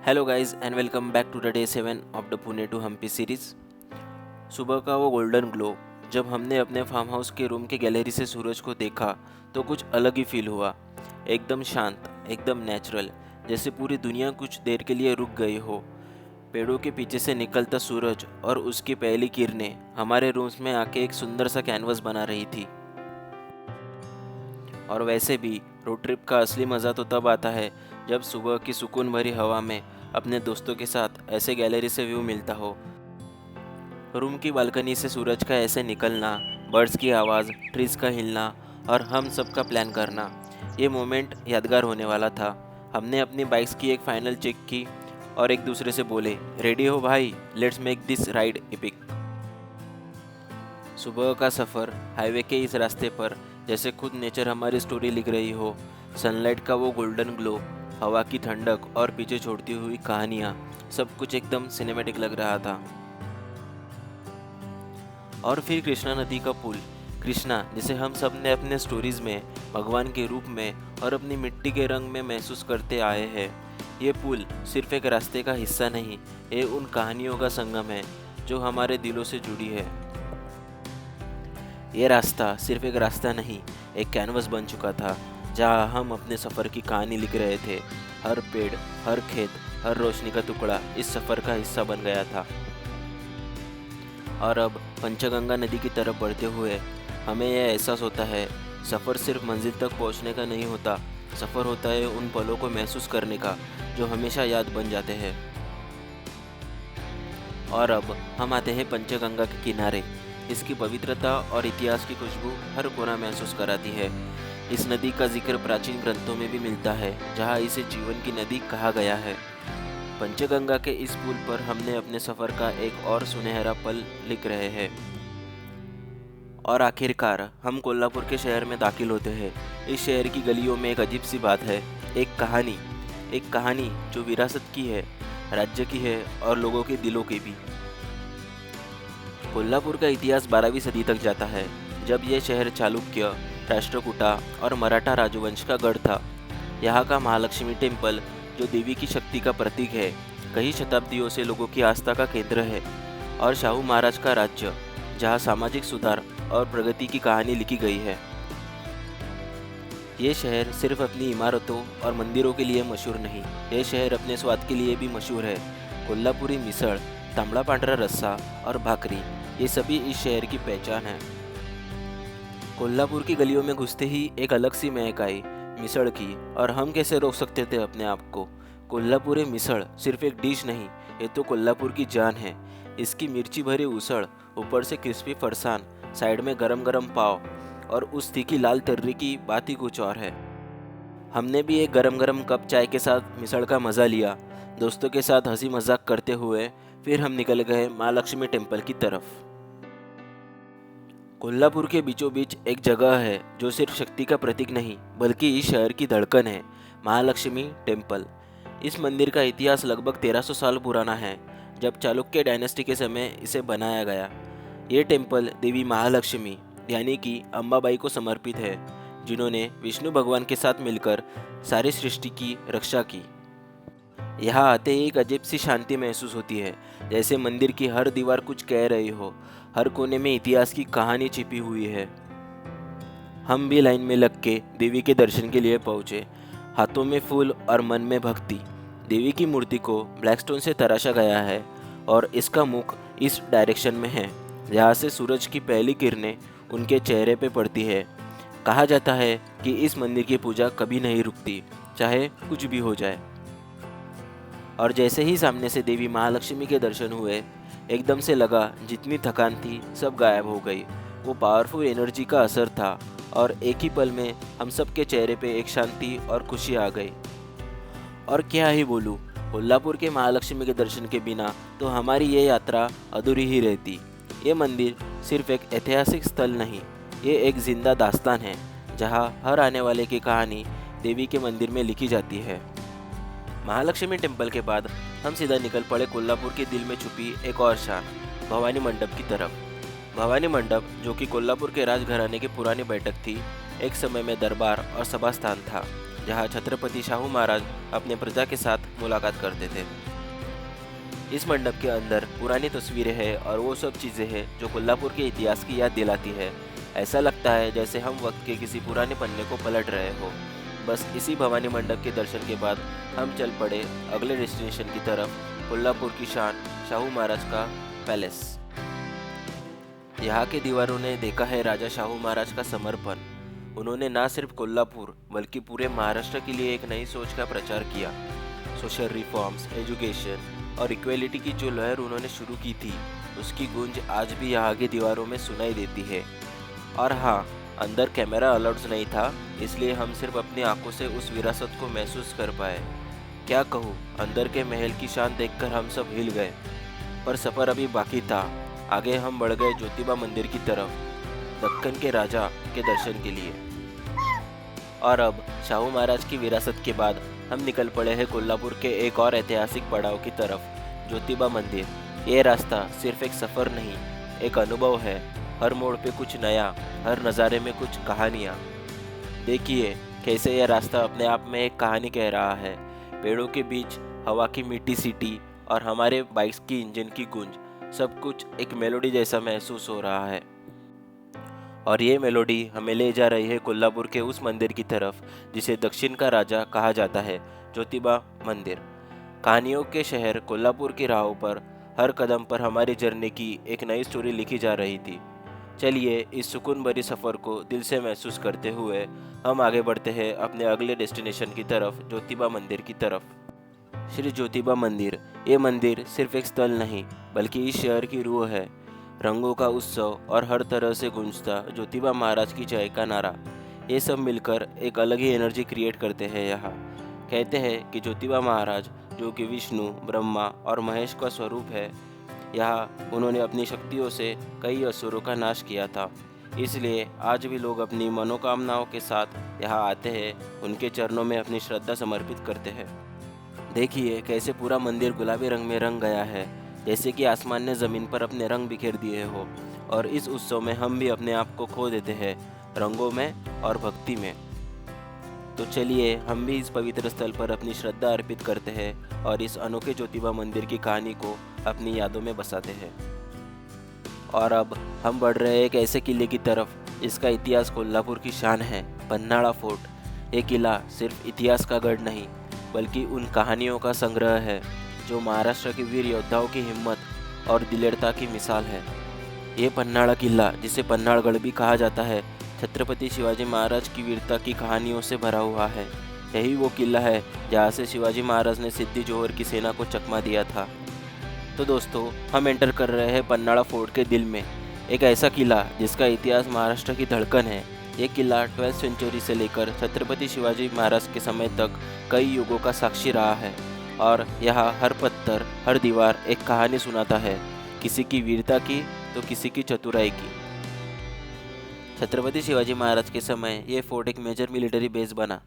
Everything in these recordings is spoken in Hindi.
Hello guys and welcome back to the day 7 of the Pune to Hampi series. सुबह का वो गोल्डन ग्लो जब हमने अपने फार्म हाउस के रूम के गैलरी से सूरज को देखा तो कुछ अलग ही फील हुआ। एकदम शांत, एकदम नेचुरल, जैसे पूरी दुनिया कुछ देर के लिए रुक गई हो। पेड़ों के पीछे से निकलता सूरज और उसकी पहली किरणें हमारे रूम्स में आके एक सुंदर सा कैनवस बना रही थी। और वैसे भी रोड ट्रिप का असली मज़ा तो तब आता है जब सुबह की सुकून भरी हवा में अपने दोस्तों के साथ ऐसे गैलरी से व्यू मिलता हो। रूम की बालकनी से सूरज का ऐसे निकलना, बर्ड्स की आवाज़, ट्रीज का हिलना और हम सब का प्लान करना, ये मोमेंट यादगार होने वाला था। हमने अपनी बाइक्स की एक फाइनल चेक की और एक दूसरे से बोले, रेडी हो भाई, let's make this ride epic. सुबह का सफ़र हाईवे के इस रास्ते पर जैसे खुद नेचर हमारी स्टोरी लिख रही हो। सनलाइट का वो गोल्डन ग्लो, हवा की ठंडक और पीछे छोड़ती हुई कहानियाँ, सब कुछ एकदम सिनेमैटिक लग रहा था। और फिर कृष्णा नदी का पुल, कृष्णा जिसे हम सब ने अपने स्टोरीज में भगवान के रूप में और अपनी मिट्टी के रंग में महसूस करते आए हैं। ये पुल सिर्फ एक रास्ते का हिस्सा नहीं, ये उन कहानियों का संगम है जो हमारे दिलों से जुड़ी है। ये रास्ता सिर्फ एक रास्ता नहीं, एक कैनवस बन चुका था जहाँ हम अपने सफ़र की कहानी लिख रहे थे। हर पेड़, हर खेत, हर रोशनी का टुकड़ा इस सफ़र का हिस्सा बन गया था। और अब पंचगंगा नदी की तरफ बढ़ते हुए हमें यह एहसास होता है, सफ़र सिर्फ मंजिल तक पहुंचने का नहीं होता, सफ़र होता है उन पलों को महसूस करने का जो हमेशा याद बन जाते हैं। और अब हम आते हैं पंचगंगा के किनारे। इसकी पवित्रता और इतिहास की खुशबू हर कोना महसूस कराती है। इस नदी का जिक्र प्राचीन ग्रंथों में भी मिलता है, जहाँ इसे जीवन की नदी कहा गया है। पंचगंगा के इस पुल पर हमने अपने सफ़र का एक और सुनहरा पल लिख रहे हैं। और आखिरकार हम कोल्हापुर के शहर में दाखिल होते हैं। इस शहर की गलियों में एक अजीब सी बात है, एक कहानी जो विरासत की है, राज्य की है और लोगों के दिलों की भी। कोल्हापुर का इतिहास 12वीं सदी तक जाता है, जब यह शहर चालुक्य, राष्ट्रकूटा और मराठा राजवंश का गढ़ था। यहाँ का महालक्ष्मी टेम्पल, जो देवी की शक्ति का प्रतीक है, कई शताब्दियों से लोगों की आस्था का केंद्र है। और शाहू महाराज का राज्य, जहाँ सामाजिक सुधार और प्रगति की कहानी लिखी गई है। ये शहर सिर्फ अपनी इमारतों और मंदिरों के लिए मशहूर नहीं, ये शहर अपने स्वाद के लिए भी मशहूर है। कोल्हापुरी मिसळ, तांबड़ा पांढरा रस्सा और भाकरी, ये सभी इस शहर की पहचान है। कोल्हापुर की गलियों में घुसते ही एक अलग सी महक आई मिसळ की, और हम कैसे रोक सकते थे अपने आप को। कोल्हापुरी मिसळ सिर्फ एक डिश नहीं, ये तो कोल्हापुर की जान है। इसकी मिर्ची भरी उसळ, ऊपर से क्रिस्पी फरसान, साइड में गरम गरम पाव और उस तीखी लाल तर्री की बात ही कुछ और है। हमने भी एक गरम गरम कप चाय के साथ मिसळ का मज़ा लिया। दोस्तों के साथ हंसी मजाक करते हुए फिर हम निकल गए महालक्ष्मी टेम्पल की तरफ। कोल्हापुर के बीचों बीच एक जगह है जो सिर्फ शक्ति का प्रतीक नहीं बल्कि इस शहर की धड़कन है, महालक्ष्मी टेम्पल। इस मंदिर का इतिहास लगभग 1300 साल पुराना है, जब चालुक्य डायनेस्टी के समय इसे बनाया गया। ये टेम्पल देवी महालक्ष्मी यानी कि अंबाबाई को समर्पित है, जिन्होंने विष्णु भगवान के साथ मिलकर सारी सृष्टि की रक्षा की। यहाँ आते ही एक अजीब सी शांति महसूस होती है, जैसे मंदिर की हर दीवार कुछ कह रही हो, हर कोने में इतिहास की कहानी छिपी हुई है। हम भी लाइन में लग के देवी के दर्शन के लिए पहुँचे, हाथों में फूल और मन में भक्ति। देवी की मूर्ति को ब्लैकस्टोन से तराशा गया है और इसका मुख इस डायरेक्शन में है, जहाँ से सूरज की पहली किरणें उनके चेहरे पे पड़ती है। कहा जाता है कि इस मंदिर की पूजा कभी नहीं रुकती, चाहे कुछ भी हो जाए। और जैसे ही सामने से देवी महालक्ष्मी के दर्शन हुए, एकदम से लगा जितनी थकान थी सब गायब हो गई। वो पावरफुल एनर्जी का असर था और एक ही पल में हम सब के चेहरे पे एक शांति और खुशी आ गई। और क्या ही बोलूँ, कोल्हापुर के महालक्ष्मी के दर्शन के बिना तो हमारी ये यात्रा अधूरी ही रहती। ये मंदिर सिर्फ एक ऐतिहासिक स्थल नहीं, ये एक जिंदा दास्तान है, जहाँ हर आने वाले की कहानी देवी के मंदिर में लिखी जाती है। महालक्ष्मी टेम्पल के बाद हम सीधा निकल पड़े कोल्हापुर के दिल में छुपी एक और शान, भवानी मंडप की तरफ। भवानी मंडप, जो कि कोल्हापुर के राजघराने की पुरानी बैठक थी, एक समय में दरबार और सभा स्थान था। जहां छत्रपति शाहू महाराज अपने प्रजा के साथ मुलाकात करते थे। इस मंडप के अंदर पुरानी तस्वीरें हैं और वो सब चीज़ें हैं जो कोल्हापुर के इतिहास की याद दिलाती है। ऐसा लगता है जैसे हम वक्त के किसी पुराने पन्ने को पलट रहे हो। बस इसी भवानी मंडप के दर्शन के बाद हम चल पड़े अगले डेस्टिनेशन की तरफ, कोल्हापुर की शान शाहू महाराज का पैलेस। यहाँ के दीवारों ने देखा है राजा शाहू महाराज का समर्पण। उन्होंने न सिर्फ कोल्हापुर बल्कि पूरे महाराष्ट्र के लिए एक नई सोच का प्रचार किया। सोशल रिफॉर्म्स, एजुकेशन और इक्वेलिटी की जो लहर उन्होंने शुरू की थी, उसकी गूंज आज भी यहाँ की दीवारों में सुनाई देती है। और हाँ, अंदर कैमरा अलाउड नहीं था, इसलिए हम सिर्फ अपनी आंखों से उस विरासत को महसूस कर पाए। क्या कहूँ, अंदर के महल की शान देखकर हम सब हिल गए। पर सफ़र अभी बाकी था। आगे हम बढ़ गए ज्योतिबा मंदिर की तरफ, दक्कन के राजा के दर्शन के लिए। और अब शाहू महाराज की विरासत के बाद हम निकल पड़े हैं कोल्हापुर के एक और ऐतिहासिक पड़ाव की तरफ, ज्योतिबा मंदिर। ये रास्ता सिर्फ एक सफ़र नहीं, एक अनुभव है। हर मोड़ पे कुछ नया, हर नज़ारे में कुछ कहानियाँ। देखिए कैसे यह रास्ता अपने आप में एक कहानी कह रहा है। पेड़ों के बीच हवा की मीठी सीटी और हमारे बाइक्स की इंजन की गूंज, सब कुछ एक मेलोडी जैसा महसूस हो रहा है। और ये मेलोडी हमें ले जा रही है कोल्हापुर के उस मंदिर की तरफ जिसे दक्षिण का राजा कहा जाता है, ज्योतिबा मंदिर। कहानियों के शहर कोल्हापुर की राहों पर हर कदम पर हमारी जर्नी की एक नई स्टोरी लिखी जा रही थी। चलिए इस सुकून भरी सफ़र को दिल से महसूस करते हुए हम आगे बढ़ते हैं अपने अगले डेस्टिनेशन की तरफ, ज्योतिबा मंदिर की तरफ। श्री ज्योतिबा मंदिर, ये मंदिर सिर्फ एक स्थल नहीं बल्कि इस शहर की रूह है। रंगों का उत्सव और हर तरह से गूंजता ज्योतिबा महाराज की जय का नारा, ये सब मिलकर एक अलग ही एनर्जी क्रिएट करते हैं। यहाँ कहते हैं कि ज्योतिबा महाराज जो कि विष्णु, ब्रह्मा और महेश का स्वरूप है, यहाँ उन्होंने अपनी शक्तियों से कई असुरों का नाश किया था। इसलिए आज भी लोग अपनी मनोकामनाओं के साथ यहाँ आते हैं, उनके चरणों में अपनी श्रद्धा समर्पित करते हैं। देखिए कैसे पूरा मंदिर गुलाबी रंग में रंग गया है, जैसे कि आसमान ने ज़मीन पर अपने रंग बिखेर दिए हो। और इस उत्सव में हम भी अपने आप को खो देते हैं, रंगों में और भक्ति में। तो चलिए हम भी इस पवित्र स्थल पर अपनी श्रद्धा अर्पित करते हैं और इस अनोखे ज्योतिबा मंदिर की कहानी को अपनी यादों में बसाते हैं। और अब हम बढ़ रहे हैं एक ऐसे किले की तरफ जिसका इतिहास कोल्हापुर की शान है, पन्हाड़ा फोर्ट। ये किला सिर्फ इतिहास का गढ़ नहीं बल्कि उन कहानियों का संग्रह है जो महाराष्ट्र के वीर योद्धाओं की हिम्मत और दिलेरता की मिसाल है। ये पन्हाड़ा किला, जिसे पन्हाड़गढ़ भी कहा जाता है, छत्रपति शिवाजी महाराज की वीरता की कहानियों से भरा हुआ है। यही वो किला है जहाँ से शिवाजी महाराज ने सिद्दी जोहर की सेना को चकमा दिया था। तो दोस्तों, हम एंटर कर रहे हैं पन्हाड़ा फोर्ट के दिल में, एक ऐसा किला जिसका इतिहास महाराष्ट्र की धड़कन है। ये किला 12वीं सेंचुरी से लेकर छत्रपति शिवाजी महाराज के समय तक कई युगों का साक्षी रहा है। और यहाँ हर पत्थर, हर दीवार एक कहानी सुनाता है, किसी की वीरता की तो किसी की चतुराई की। छत्रपति शिवाजी महाराज के समय ये फोर्ट एक मेजर मिलिट्री बेस बना।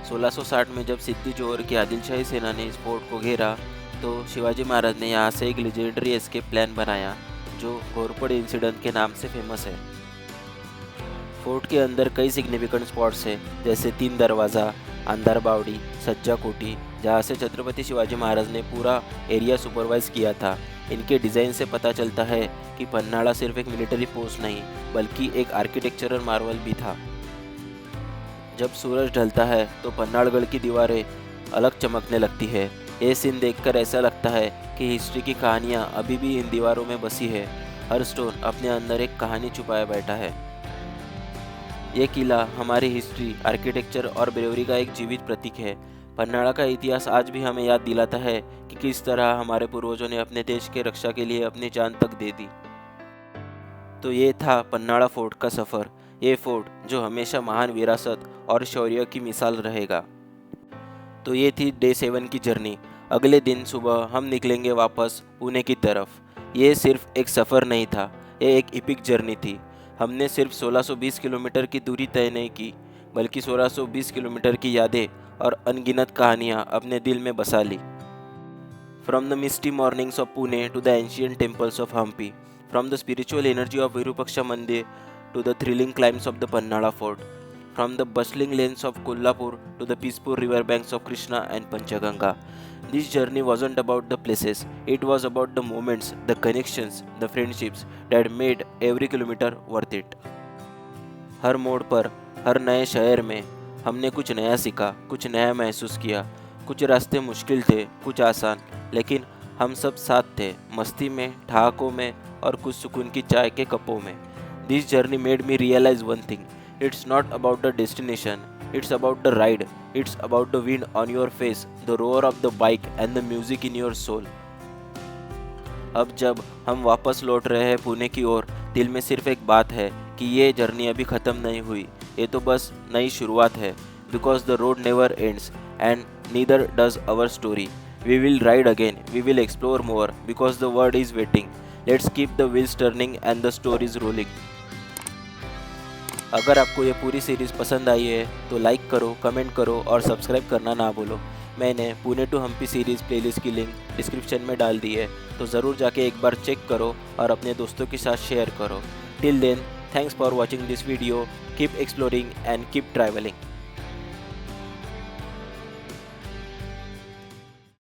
1660 में जब सिद्दी जोहर की आदिलशाही सेना ने इस फोर्ट को घेरा तो शिवाजी महाराज ने यहाँ से एक लेजेंडरी एस्केप प्लान बनाया जो घोरपड़ इंसिडेंट के नाम से फेमस है। फोर्ट के अंदर कई सिग्निफिकेंट स्पॉट्स हैं, जैसे 3 दरवाज़ा, अंदर बावड़ी, सज्जा कोठी, जहाँ से छत्रपति शिवाजी महाराज ने पूरा एरिया सुपरवाइज किया था। इनके डिज़ाइन से पता चलता है कि पन्हाड़ा सिर्फ एक मिलिट्री पोस्ट नहीं बल्कि एक आर्किटेक्चरल मार्वल भी था। जब सूरज ढलता है तो पन्हाड़गढ़ की दीवारें अलग चमकने लगती है। ये सीन देखकर ऐसा लगता है कि हिस्ट्री की कहानियाँ अभी भी इन दीवारों में बसी है। हर स्टोन अपने अंदर एक कहानी छुपाया बैठा है। ये किला हमारी हिस्ट्री, आर्किटेक्चर और ब्रेवरी का एक जीवित प्रतीक है। पन्हाड़ा का इतिहास आज भी हमें याद दिलाता है कि किस तरह हमारे पूर्वजों ने अपने देश के रक्षा के लिए अपनी जान तक दे दी। तो ये था पन्हाड़ा फोर्ट का सफ़र, ये फोर्ट जो हमेशा महान विरासत और शौर्य की मिसाल रहेगा। तो ये थी डे 7 की जर्नी। अगले दिन सुबह हम निकलेंगे वापस पुणे की तरफ। ये सिर्फ एक सफ़र नहीं था, ये एक एपिक जर्नी थी। हमने सिर्फ 1620 किलोमीटर की दूरी तय नहीं की बल्कि 1620 किलोमीटर की यादें और अनगिनत कहानियाँ अपने दिल में बसा ली। From the misty mornings of Pune to the ancient temples of Hampi, from the spiritual energy of Virupaksha Mandir to the thrilling climbs of the Pannada Fort, from the bustling lanes of Kolhapur to the peaceful river banks of Krishna and Panchaganga. This journey wasn't about the places, it was about the moments, the connections, the friendships that made every kilometer worth it. हर मोड़ पर, हर नए शहर में हमने कुछ नया सीखा, कुछ नया महसूस किया। कुछ रास्ते मुश्किल थे, कुछ आसान, लेकिन हम सब साथ थे, मस्ती में, ठहाकों में और कुछ सुकून की चाय के कपों में। This journey made me realise one thing, it's not about the destination, it's about the ride, it's about the wind on your face, the roar of the bike and the music in your soul. अब जब हम वापस लौट रहे हैं पुणे की ओर, दिल में सिर्फ एक बात है कि ये जर्नी अभी ख़त्म नहीं हुई, ये तो बस नई शुरुआत है। Because the road never ends and neither does our story. We will ride again, we will explore more, because the world is waiting. Let's keep the wheels turning and the stories rolling. अगर आपको ये पूरी सीरीज़ पसंद आई है तो लाइक करो, कमेंट करो और सब्सक्राइब करना ना भूलो। मैंने Pune to Hampi series playlist की लिंक डिस्क्रिप्शन में डाल दी है, तो ज़रूर जाके एक बार चेक करो और अपने दोस्तों के साथ शेयर करो। Till then, thanks for watching this video, keep exploring and keep travelling.